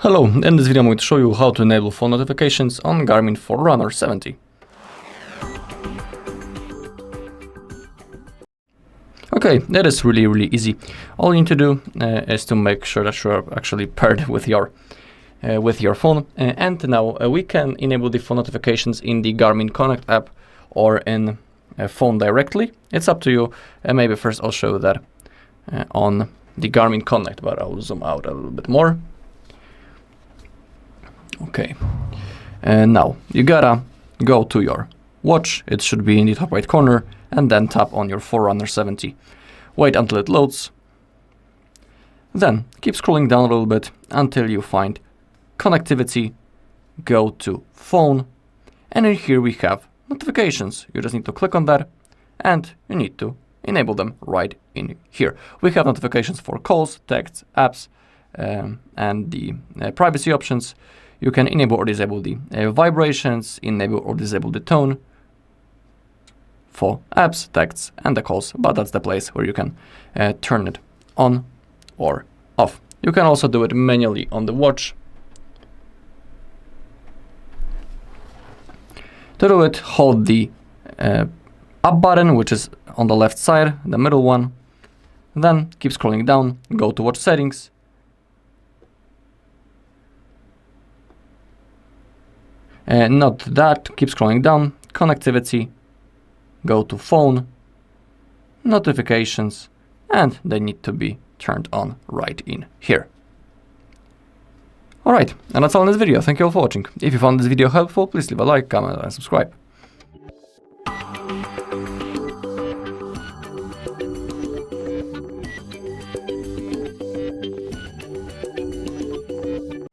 Hello, in this video I'm going to show you how to enable phone notifications on Garmin Forerunner 70. Okay, that is really easy. All you need to do is to make sure that you're actually paired with your phone. And now we can enable the phone notifications in the Garmin Connect app or in phone directly. It's up to you. Maybe first I'll show that on the Garmin Connect, but I'll zoom out a little bit more. Okay, and now you gotta go to your watch. It should be in the top right corner, and then tap on your Forerunner 70. Wait until it loads. Then keep scrolling down a little bit until you find connectivity. Go to phone, and in here we have notifications. You just need to click on that, and you need to enable them right in here. We have notifications for calls, texts, apps, and the privacy options. You can enable or disable the vibrations, enable or disable the tone for apps, texts, and the calls, but that's the place where you can turn it on or off. You can also do it manually on the watch. To do it, hold the up button, which is on the left side, the middle one. Then keep scrolling down, go to watch settings. Not that, keep scrolling down, connectivity, go to phone, notifications, and they need to be turned on right in here. Alright, and that's all in this video. Thank you all for watching. If you found this video helpful, please leave a like, comment, and subscribe.